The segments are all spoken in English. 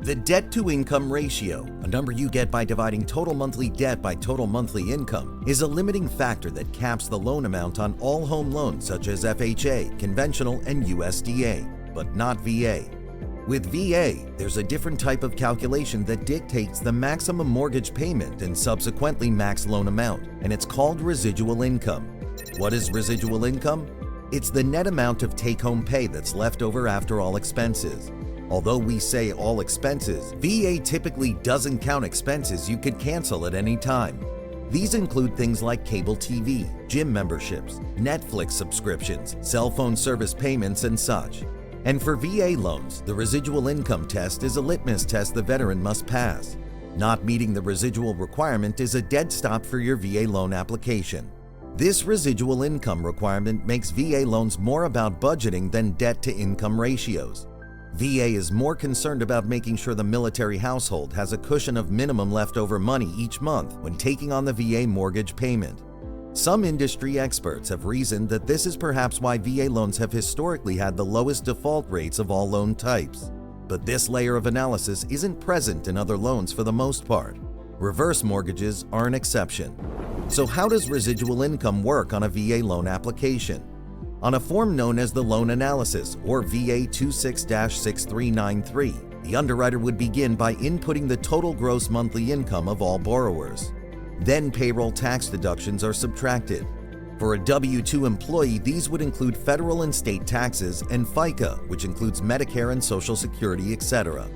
The debt-to-income ratio, a number you get by dividing total monthly debt by total monthly income, is a limiting factor that caps the loan amount on all home loans such as FHA, conventional, and USDA, but not VA. With VA, there's a different type of calculation that dictates the maximum mortgage payment and subsequently max loan amount, and it's called residual income. What is residual income? It's the net amount of take-home pay that's left over after all expenses. Although we say all expenses, VA typically doesn't count expenses you could cancel at any time. These include things like cable TV, gym memberships, Netflix subscriptions, cell phone service payments, and such. And for VA loans, the residual income test is a litmus test the veteran must pass. Not meeting the residual requirement is a dead stop for your VA loan application. This residual income requirement makes VA loans more about budgeting than debt-to-income ratios. VA is more concerned about making sure the military household has a cushion of minimum leftover money each month when taking on the VA mortgage payment. Some industry experts have reasoned that this is perhaps why VA loans have historically had the lowest default rates of all loan types. But this layer of analysis isn't present in other loans for the most part. Reverse mortgages are an exception. So how does residual income work on a VA loan application? On a form known as the Loan Analysis, or VA 26-6393, the underwriter would begin by inputting the total gross monthly income of all borrowers. Then payroll tax deductions are subtracted. For a W-2 employee, these would include federal and state taxes and FICA, which includes Medicare and Social Security, etc.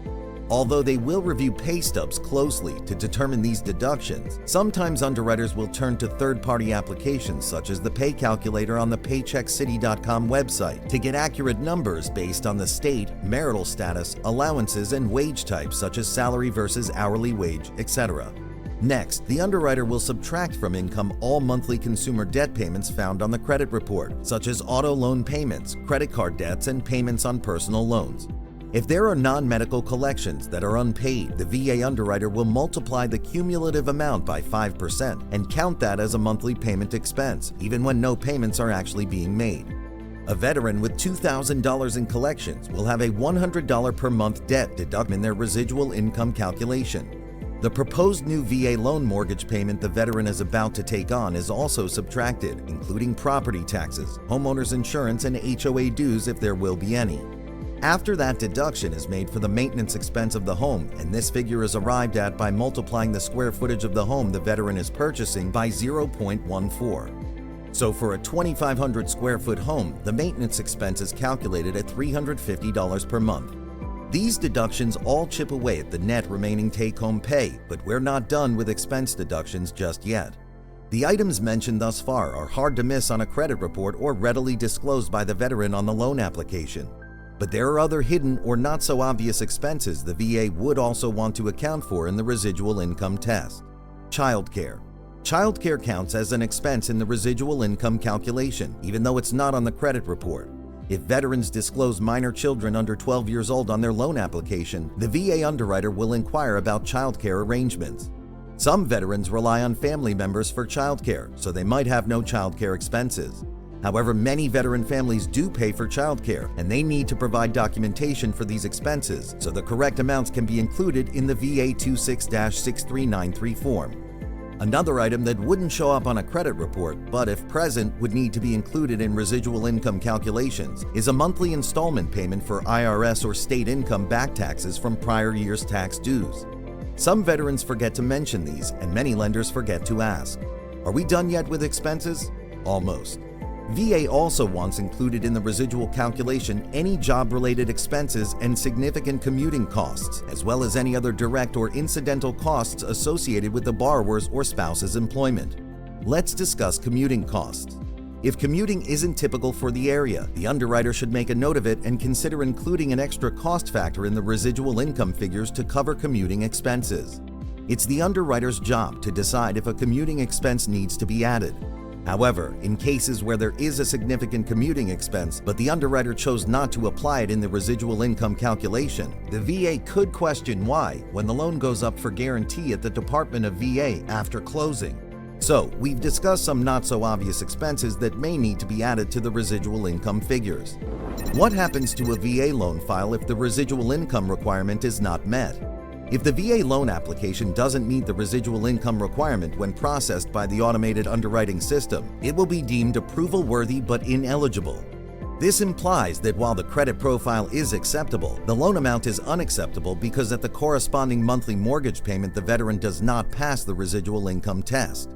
Although they will review pay stubs closely to determine these deductions, sometimes underwriters will turn to third-party applications such as the pay calculator on the PaycheckCity.com website to get accurate numbers based on the state, marital status, allowances, and wage types such as salary versus hourly wage, etc. Next, the underwriter will subtract from income all monthly consumer debt payments found on the credit report, such as auto loan payments, credit card debts, and payments on personal loans. If there are non-medical collections that are unpaid, the VA underwriter will multiply the cumulative amount by 5% and count that as a monthly payment expense, even when no payments are actually being made. A veteran with $2,000 in collections will have a $100 per month debt deducted in their residual income calculation. The proposed new VA loan mortgage payment the veteran is about to take on is also subtracted, including property taxes, homeowners insurance, and HOA dues if there will be any. After that deduction is made for the maintenance expense of the home, and this figure is arrived at by multiplying the square footage of the home the veteran is purchasing by 0.14. So for a 2,500 square foot home, the maintenance expense is calculated at $350 per month. These deductions all chip away at the net remaining take-home pay, but we're not done with expense deductions just yet. The items mentioned thus far are hard to miss on a credit report or readily disclosed by the veteran on the loan application. But there are other hidden or not so obvious expenses the VA would also want to account for in the residual income test. Childcare. Childcare counts as an expense in the residual income calculation, even though it's not on the credit report. If veterans disclose minor children under 12 years old on their loan application, the VA underwriter will inquire about childcare arrangements. Some veterans rely on family members for childcare, so they might have no childcare expenses. However, many veteran families do pay for childcare, and they need to provide documentation for these expenses, so the correct amounts can be included in the VA 26-6393 form. Another item that wouldn't show up on a credit report, but if present would need to be included in residual income calculations, is a monthly installment payment for IRS or state income back taxes from prior year's tax dues. Some veterans forget to mention these, and many lenders forget to ask. Are we done yet with expenses? Almost. VA also wants included in the residual calculation any job-related expenses and significant commuting costs, as well as any other direct or incidental costs associated with the borrower's or spouse's employment. Let's discuss commuting costs. If commuting isn't typical for the area, the underwriter should make a note of it and consider including an extra cost factor in the residual income figures to cover commuting expenses. It's the underwriter's job to decide if a commuting expense needs to be added. However, in cases where there is a significant commuting expense, but the underwriter chose not to apply it in the residual income calculation, the VA could question why when the loan goes up for guarantee at the Department of VA after closing. So, we've discussed some not-so-obvious expenses that may need to be added to the residual income figures. What happens to a VA loan file if the residual income requirement is not met? If the VA loan application doesn't meet the residual income requirement when processed by the automated underwriting system, it will be deemed approval-worthy but ineligible. This implies that while the credit profile is acceptable, the loan amount is unacceptable because at the corresponding monthly mortgage payment the veteran does not pass the residual income test.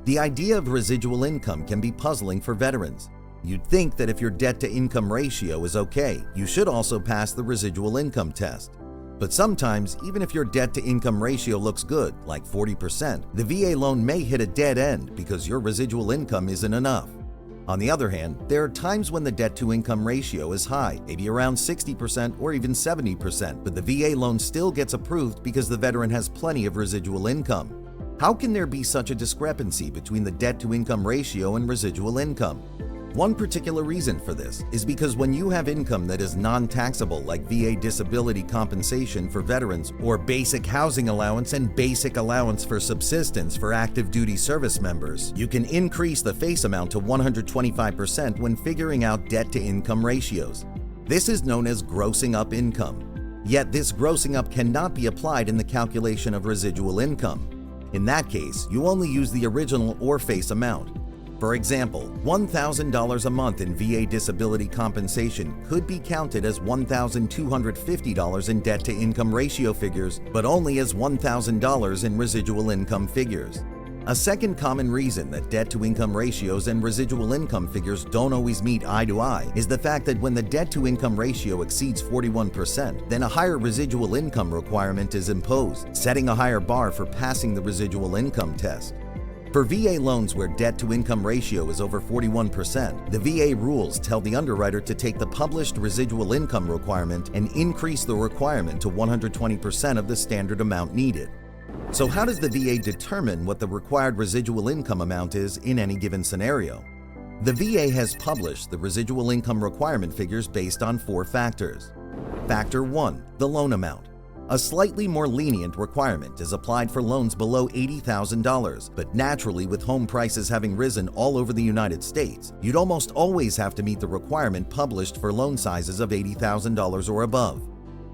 The idea of residual income can be puzzling for veterans. You'd think that if your debt-to-income ratio is okay, you should also pass the residual income test. But sometimes, even if your debt-to-income ratio looks good, like 40%, the VA loan may hit a dead end because your residual income isn't enough. On the other hand, there are times when the debt-to-income ratio is high, maybe around 60% or even 70%, but the VA loan still gets approved because the veteran has plenty of residual income. How can there be such a discrepancy between the debt-to-income ratio and residual income? One particular reason for this is because when you have income that is non-taxable, like VA disability compensation for veterans or basic housing allowance and basic allowance for subsistence for active duty service members, you can increase the face amount to 125% when figuring out debt-to-income ratios. This is known as grossing up income. Yet this grossing up cannot be applied in the calculation of residual income. In that case, you only use the original or face amount. For example, $1,000 a month in VA disability compensation could be counted as $1,250 in debt-to-income ratio figures, but only as $1,000 in residual income figures. A second common reason that debt-to-income ratios and residual income figures don't always meet eye to eye is the fact that when the debt-to-income ratio exceeds 41%, then a higher residual income requirement is imposed, setting a higher bar for passing the residual income test. For VA loans where debt-to-income ratio is over 41%, the VA rules tell the underwriter to take the published residual income requirement and increase the requirement to 120% of the standard amount needed. So how does the VA determine what the required residual income amount is in any given scenario? The VA has published the residual income requirement figures based on 4 factors. Factor 1, the loan amount. A slightly more lenient requirement is applied for loans below $80,000, but naturally with home prices having risen all over the United States, you'd almost always have to meet the requirement published for loan sizes of $80,000 or above.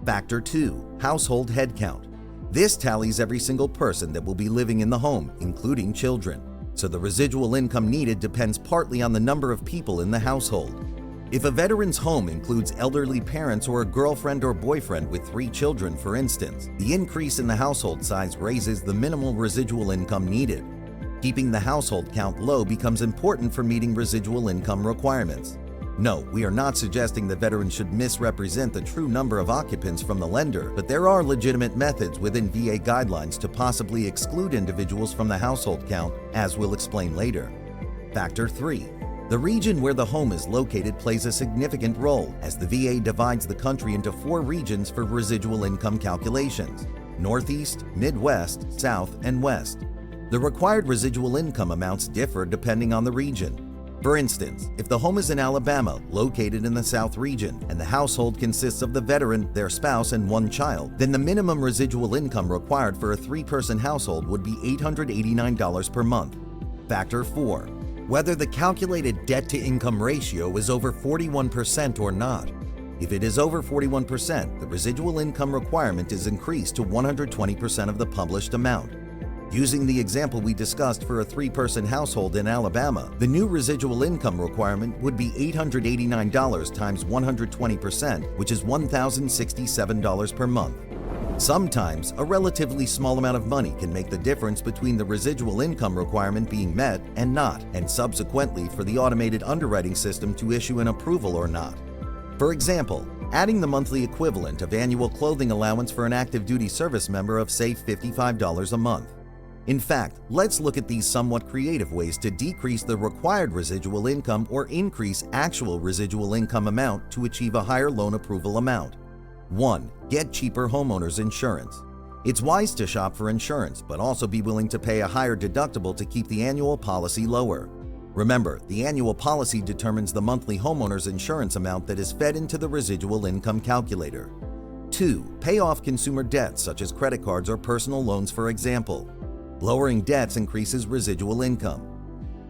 Factor 2, household head count. This tallies every single person that will be living in the home, including children. So the residual income needed depends partly on the number of people in the household. If a veteran's home includes elderly parents or a girlfriend or boyfriend with 3 children, for instance, the increase in the household size raises the minimal residual income needed. Keeping the household count low becomes important for meeting residual income requirements. No, we are not suggesting that veterans should misrepresent the true number of occupants from the lender, but there are legitimate methods within VA guidelines to possibly exclude individuals from the household count, as we'll explain later. Factor 3. The region where the home is located plays a significant role, as the VA divides the country into 4 regions for residual income calculations: Northeast, Midwest, South, and West. The required residual income amounts differ depending on the region. For instance, if the home is in Alabama, located in the South region, and the household consists of the veteran, their spouse, and 1 child, then the minimum residual income required for a 3-person household would be $889 per month. Factor 4. Whether the calculated debt-to-income ratio is over 41% or not. If it is over 41%, the residual income requirement is increased to 120% of the published amount. Using the example we discussed for a 3-person household in Alabama, the new residual income requirement would be $889 times 120%, which is $1,067 per month. Sometimes, a relatively small amount of money can make the difference between the residual income requirement being met and not, and subsequently for the automated underwriting system to issue an approval or not. For example, adding the monthly equivalent of annual clothing allowance for an active duty service member of, say, $55 a month. In fact, let's look at these somewhat creative ways to decrease the required residual income or increase actual residual income amount to achieve a higher loan approval amount. 1. Get cheaper homeowners insurance. It's wise to shop for insurance, but also be willing to pay a higher deductible to keep the annual policy lower. Remember, the annual policy determines the monthly homeowner's insurance amount that is fed into the residual income calculator. 2. Pay off consumer debts such as credit cards or personal loans, for example. Lowering debts increases residual income.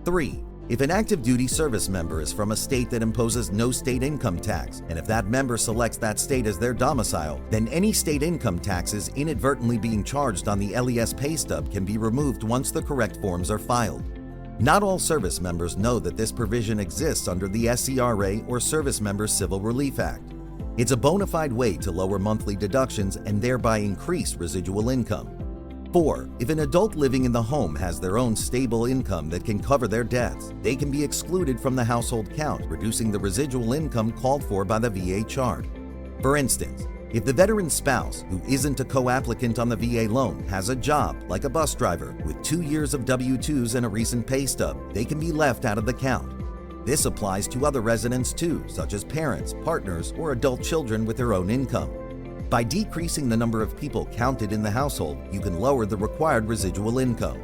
3. If an active duty service member is from a state that imposes no state income tax, and if that member selects that state as their domicile, then any state income taxes inadvertently being charged on the LES pay stub can be removed once the correct forms are filed. Not all service members know that this provision exists under the SCRA or Service Members Civil Relief Act. It's a bona fide way to lower monthly deductions and thereby increase residual income. 4. If an adult living in the home has their own stable income that can cover their debts, they can be excluded from the household count, reducing the residual income called for by the VA chart. For instance, if the veteran's spouse, who isn't a co-applicant on the VA loan, has a job, like a bus driver, with 2 years of W-2s and a recent pay stub, they can be left out of the count. This applies to other residents too, such as parents, partners, or adult children with their own income. By decreasing the number of people counted in the household, you can lower the required residual income.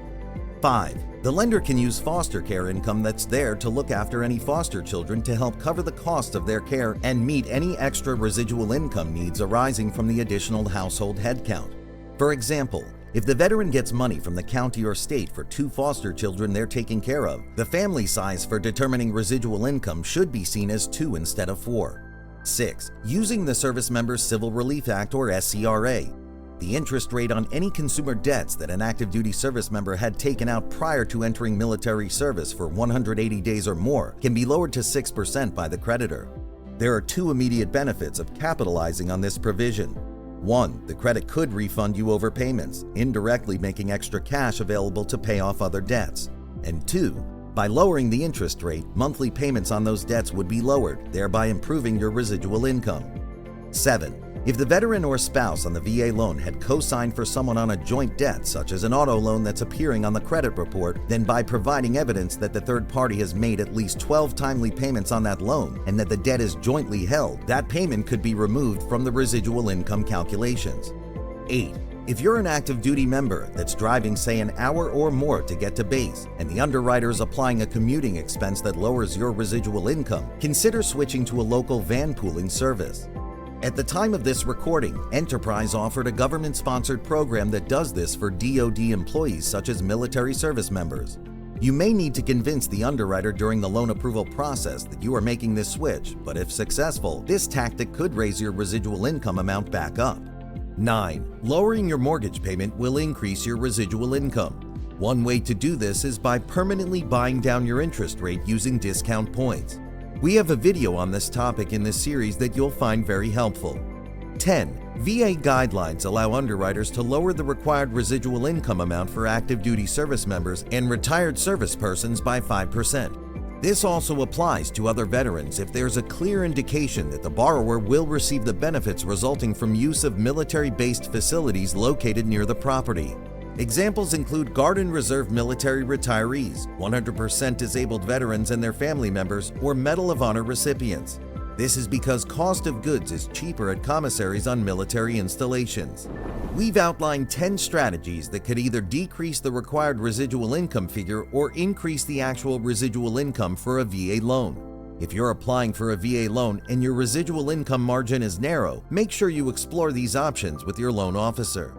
5. The lender can use foster care income that's there to look after any foster children to help cover the cost of their care and meet any extra residual income needs arising from the additional household headcount. For example, if the veteran gets money from the county or state for 2 foster children they're taking care of, the family size for determining residual income should be seen as 2 instead of 4. 6. Using the Service Members Civil Relief Act or SCRA. The interest rate on any consumer debts that an active duty service member had taken out prior to entering military service for 180 days or more can be lowered to 6% by the creditor. There are 2 immediate benefits of capitalizing on this provision. 1. The credit could refund you overpayments, indirectly making extra cash available to pay off other debts. And 2. By lowering the interest rate, monthly payments on those debts would be lowered, thereby improving your residual income. 7. If the veteran or spouse on the VA loan had co-signed for someone on a joint debt, such as an auto loan that's appearing on the credit report, then by providing evidence that the third party has made at least 12 timely payments on that loan and that the debt is jointly held, that payment could be removed from the residual income calculations. 8. If you're an active duty member that's driving, say, an hour or more to get to base, and the underwriter is applying a commuting expense that lowers your residual income, consider switching to a local van pooling service. At the time of this recording, Enterprise offered a government-sponsored program that does this for DoD employees such as military service members. You may need to convince the underwriter during the loan approval process that you are making this switch, but if successful, this tactic could raise your residual income amount back up. 9. Lowering your mortgage payment will increase your residual income. One way to do this is by permanently buying down your interest rate using discount points. We have a video on this topic in this series that you'll find very helpful. 10. VA guidelines allow underwriters to lower the required residual income amount for active duty service members and retired service persons by 5%. This also applies to other veterans if there's a clear indication that the borrower will receive the benefits resulting from use of military-based facilities located near the property. Examples include Guard and Reserve military retirees, 100% disabled veterans and their family members, or Medal of Honor recipients. This is because cost of goods is cheaper at commissaries on military installations. We've outlined 10 strategies that could either decrease the required residual income figure or increase the actual residual income for a VA loan. If you're applying for a VA loan and your residual income margin is narrow, make sure you explore these options with your loan officer.